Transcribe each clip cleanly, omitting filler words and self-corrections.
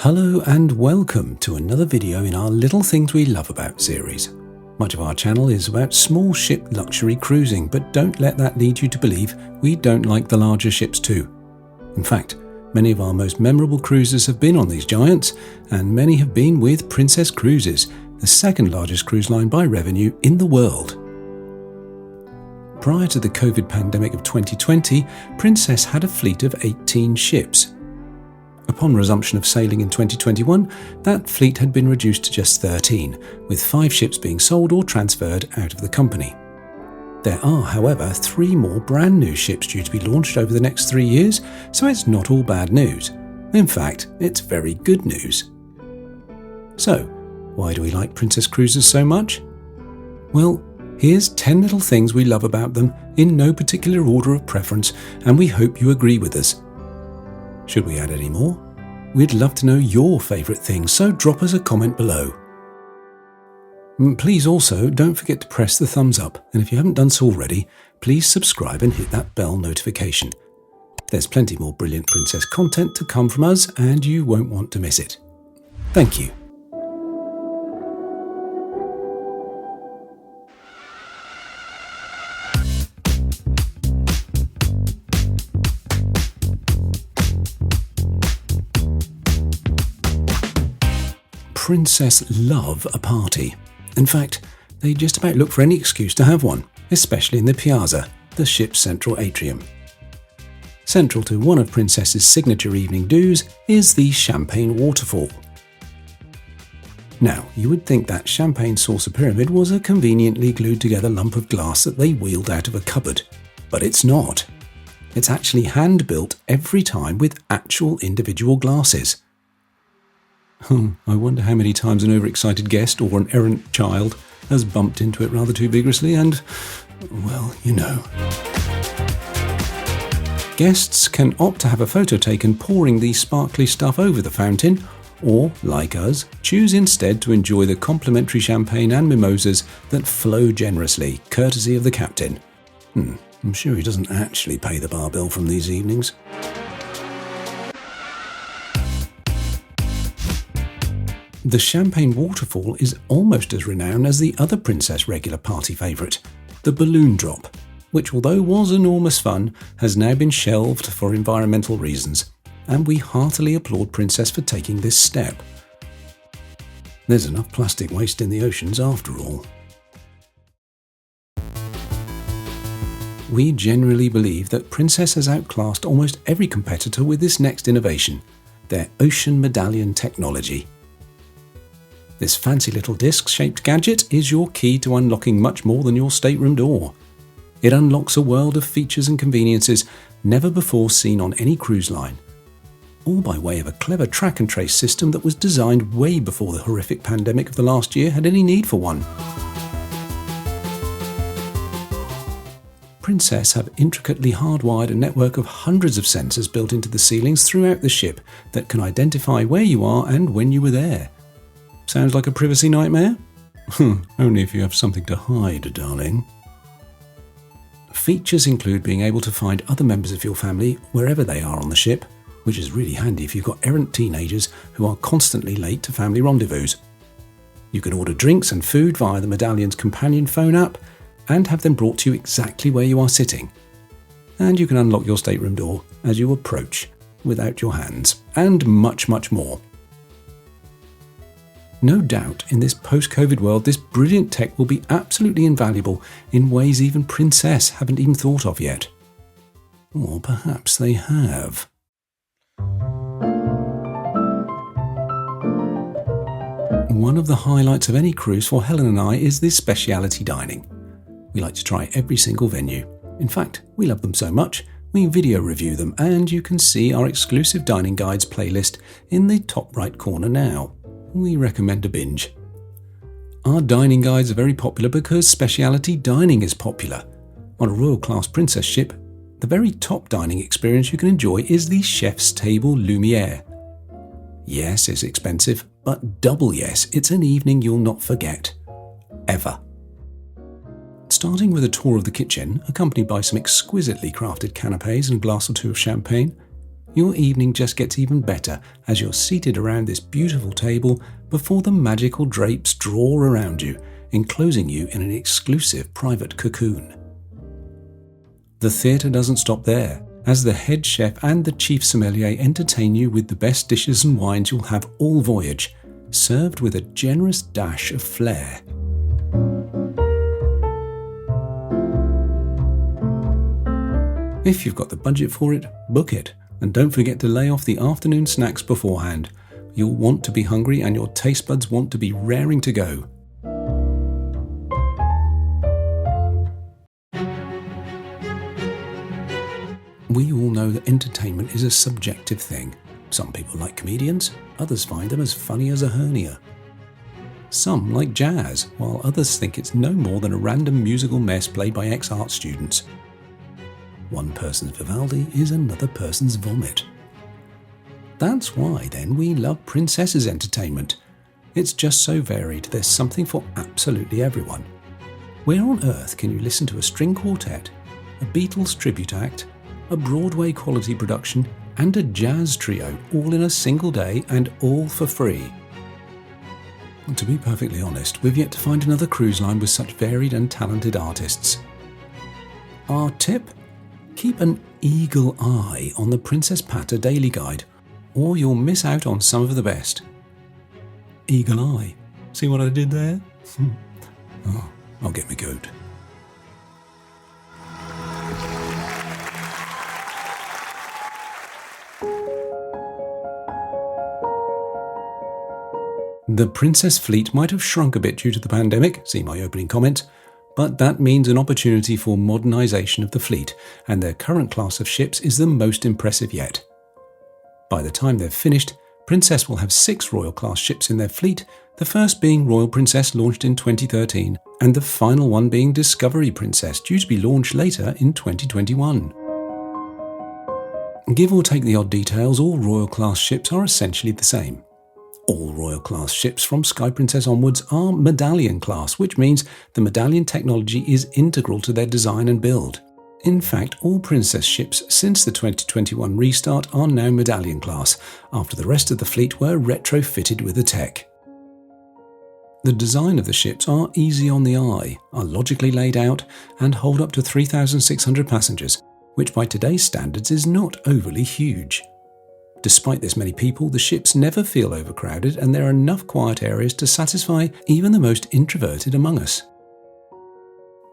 Hello and welcome to another video in our Little Things We Love About series. Much of our channel is about small ship luxury cruising, but don't let that lead you to believe we don't like the larger ships too. In fact, many of our most memorable cruises have been on these giants, and many have been with Princess Cruises, the second largest cruise line by revenue in the world. Prior to the COVID pandemic of 2020, Princess had a fleet of 18 ships. Upon resumption of sailing in 2021, that fleet had been reduced to just 13, with 5 ships being sold or transferred out of the company. There are, however, 3 more brand new ships due to be launched over the next 3 years, so it's not all bad news. In fact, it's very good news. So, why do we like Princess Cruises so much? Well, here's 10 little things we love about them in no particular order of preference, and we hope you agree with us. Should we add any more? We'd love to know your favourite things, so drop us a comment below. Please also don't forget to press the thumbs up, and if you haven't done so already, please subscribe and hit that bell notification. There's plenty more brilliant Princess content to come from us, and you won't want to miss it. Thank you. Princess love a party. In fact, they just about look for any excuse to have one, especially in the Piazza, the ship's central atrium. Central to one of Princess's signature evening do's is the champagne waterfall. Now, you would think that champagne saucer pyramid was a conveniently glued together lump of glass that they wheeled out of a cupboard, but it's not. It's actually hand-built every time with actual individual glasses. I wonder how many times an overexcited guest or an errant child has bumped into it rather too vigorously and, well, you know. Guests can opt to have a photo taken pouring the sparkly stuff over the fountain, or, like us, choose instead to enjoy the complimentary champagne and mimosas that flow generously, courtesy of the captain. I'm sure he doesn't actually pay the bar bill from these evenings. The champagne waterfall is almost as renowned as the other Princess regular party favourite, the balloon drop, which, although was enormous fun, has now been shelved for environmental reasons, and we heartily applaud Princess for taking this step. There's enough plastic waste in the oceans after all. We generally believe that Princess has outclassed almost every competitor with this next innovation, their ocean medallion technology. This fancy little disc-shaped gadget is your key to unlocking much more than your stateroom door. It unlocks a world of features and conveniences never before seen on any cruise line, all by way of a clever track and trace system that was designed way before the horrific pandemic of the last year had any need for one. Princess have intricately hardwired a network of hundreds of sensors built into the ceilings throughout the ship that can identify where you are and when you were there. Sounds like a privacy nightmare? Only if you have something to hide, darling. Features include being able to find other members of your family wherever they are on the ship, which is really handy if you've got errant teenagers who are constantly late to family rendezvous. You can order drinks and food via the Medallion's companion phone app and have them brought to you exactly where you are sitting. And you can unlock your stateroom door as you approach without your hands, and much, much more. No doubt, in this post-COVID world, this brilliant tech will be absolutely invaluable in ways even Princess haven't even thought of yet. Or perhaps they have. One of the highlights of any cruise for Helen and I is the speciality dining. We like to try every single venue. In fact, we love them so much, we video review them, and you can see our exclusive dining guides playlist in the top right corner now. We recommend a binge. Our dining guides are very popular because speciality dining is popular. On a Royal Class Princess ship, the very top dining experience you can enjoy is the Chef's Table LUMIERE. Yes, it's expensive, but double yes, it's an evening you'll not forget. Ever. Starting with a tour of the kitchen, accompanied by some exquisitely crafted canapés and a glass or two of champagne, your evening just gets even better as you're seated around this beautiful table before the magical drapes draw around you, enclosing you in an exclusive private cocoon. The theatre doesn't stop there, as the head chef and the chief sommelier entertain you with the best dishes and wines you'll have all voyage, served with a generous dash of flair. If you've got the budget for it, book it, and don't forget to lay off the afternoon snacks beforehand. You'll want to be hungry and your taste buds want to be raring to go. We all know that entertainment is a subjective thing. Some people like comedians, others find them as funny as a hernia. Some like jazz, while others think it's no more than a random musical mess played by ex-art students. One person's Vivaldi is another person's vomit. That's why, then, we love Princess's entertainment. It's just so varied, there's something for absolutely everyone. Where on earth can you listen to a string quartet, a Beatles tribute act, a Broadway quality production, and a jazz trio all in a single day and all for free? And to be perfectly honest, we've yet to find another cruise line with such varied and talented artists. Our tip? Keep an eagle eye on the Princess Patter Daily Guide, or you'll miss out on some of the best. Eagle eye. See what I did there? Oh, I'll get my coat. The Princess fleet might have shrunk a bit due to the pandemic, see my opening comment, but that means an opportunity for modernisation of the fleet, and their current class of ships is the most impressive yet. By the time they've finished, Princess will have 6 Royal-class ships in their fleet, the first being Royal Princess, launched in 2013, and the final one being Discovery Princess, due to be launched later in 2021. Give or take the odd details, all Royal-class ships are essentially the same. All Royal-class ships from Sky Princess onwards are Medallion class, which means the Medallion technology is integral to their design and build. In fact, all Princess ships since the 2021 restart are now Medallion class, after the rest of the fleet were retrofitted with the tech. The design of the ships are easy on the eye, are logically laid out, and hold up to 3,600 passengers, which by today's standards is not overly huge. Despite this many people, the ships never feel overcrowded, and there are enough quiet areas to satisfy even the most introverted among us.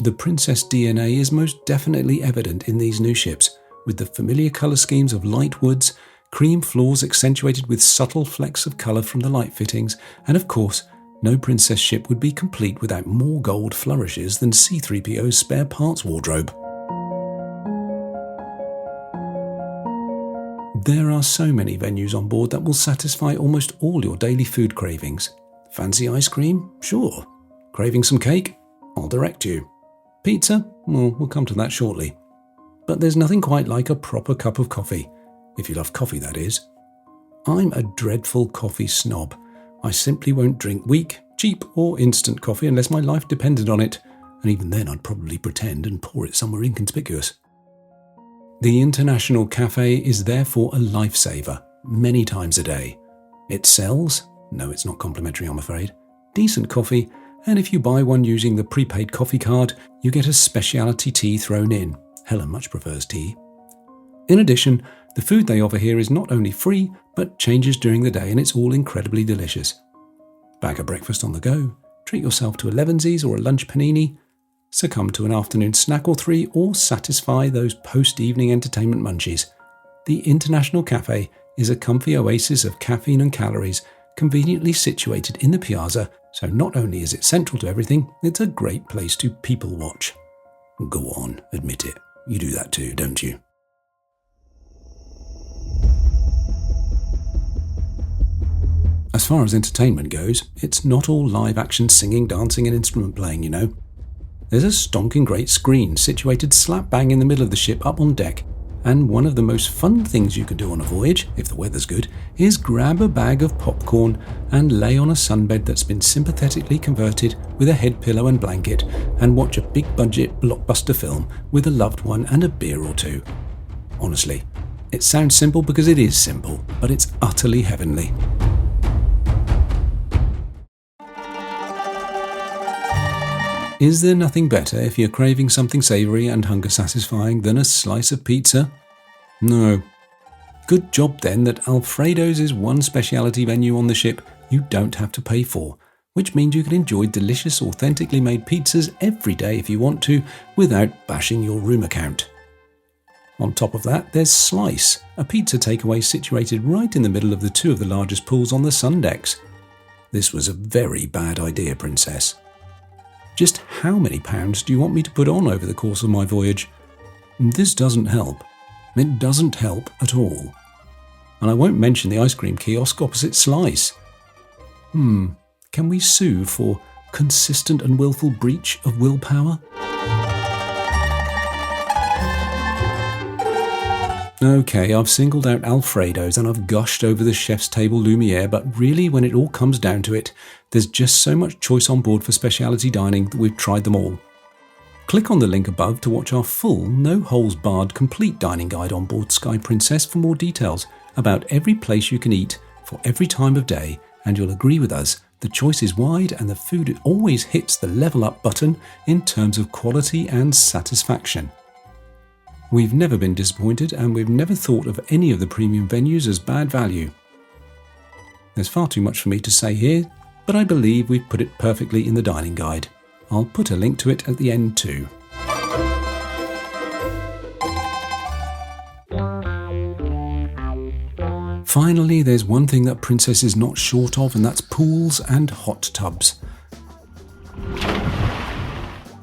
The Princess DNA is most definitely evident in these new ships, with the familiar colour schemes of light woods, cream floors accentuated with subtle flecks of colour from the light fittings, and of course, no Princess ship would be complete without more gold flourishes than C-3PO's spare parts wardrobe. There are so many venues on board that will satisfy almost all your daily food cravings. Fancy ice cream? Sure. Craving some cake? I'll direct you. Pizza? Well, we'll come to that shortly. But there's nothing quite like a proper cup of coffee. If you love coffee, that is. I'm a dreadful coffee snob. I simply won't drink weak, cheap or instant coffee unless my life depended on it, and even then I'd probably pretend and pour it somewhere inconspicuous. The International Cafe is therefore a lifesaver, many times a day. It sells, no it's not complimentary I'm afraid, decent coffee, and if you buy one using the prepaid coffee card, you get a speciality tea thrown in. Helen much prefers tea. In addition, the food they offer here is not only free, but changes during the day, and it's all incredibly delicious. Bag a breakfast on the go, treat yourself to a Levensies or a lunch panini, succumb to an afternoon snack or 3, or satisfy those post-evening entertainment munchies. The International Cafe is a comfy oasis of caffeine and calories, conveniently situated in the piazza, so not only is it central to everything, it's a great place to people watch. Go on, admit it. You do that too, don't you? As far as entertainment goes, it's not all live action singing, dancing and instrument playing, you know. There's a stonking great screen situated slap bang in the middle of the ship up on deck, and one of the most fun things you can do on a voyage, if the weather's good, is grab a bag of popcorn and lay on a sunbed that's been sympathetically converted with a head pillow and blanket, and watch a big budget blockbuster film with a loved one and a beer or two. Honestly, It sounds simple because it is simple, but it's utterly heavenly. Is there nothing better if you're craving something savoury and hunger-satisfying than a slice of pizza? No. Good job then that Alfredo's is one speciality menu on the ship you don't have to pay for, which means you can enjoy delicious, authentically made pizzas every day if you want to, without bashing your room account. On top of that, there's Slice, a pizza takeaway situated right in the middle of the two of the largest pools on the sun decks. This was a very bad idea, Princess. Just how many pounds do you want me to put on over the course of my voyage? This doesn't help. It doesn't help at all. And I won't mention the ice cream kiosk opposite Slice. Can we sue for consistent and willful breach of willpower? Okay, I've singled out Alfredo's and I've gushed over the chef's table Lumiere, but really when it all comes down to it, there's just so much choice on board for speciality dining that we've tried them all. Click on the link above to watch our full, no-holes-barred, complete dining guide on board Sky Princess for more details about every place you can eat for every time of day, and you'll agree with us, the choice is wide and the food always hits the level up button in terms of quality and satisfaction. We've never been disappointed and we've never thought of any of the premium venues as bad value. There's far too much for me to say here, but I believe we've put it perfectly in the dining guide. I'll put a link to it at the end too. Finally, there's one thing that Princess is not short of, and that's pools and hot tubs.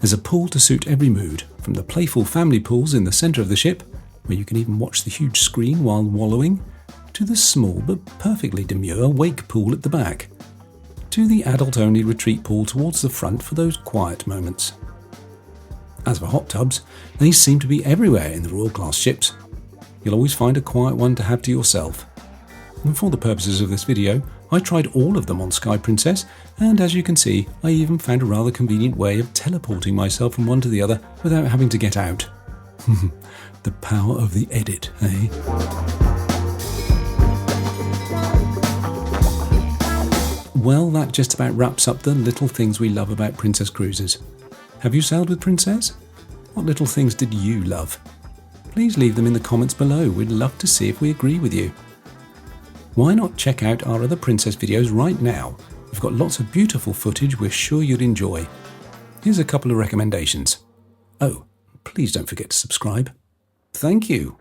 There's a pool to suit every mood, from the playful family pools in the centre of the ship, where you can even watch the huge screen while wallowing, to the small but perfectly demure wake pool at the back, to the adult-only retreat pool towards the front for those quiet moments. As for hot tubs, they seem to be everywhere in the Royal Class ships. You'll always find a quiet one to have to yourself. And for the purposes of this video, I tried all of them on Sky Princess, and as you can see, I even found a rather convenient way of teleporting myself from one to the other without having to get out. The power of the edit, eh? Well, that just about wraps up the little things we love about Princess Cruises. Have you sailed with Princess? What little things did you love? Please leave them in the comments below. We'd love to see if we agree with you. Why not check out our other Princess videos right now? We've got lots of beautiful footage we're sure you'd enjoy. Here's a couple of recommendations. Oh, please don't forget to subscribe. Thank you.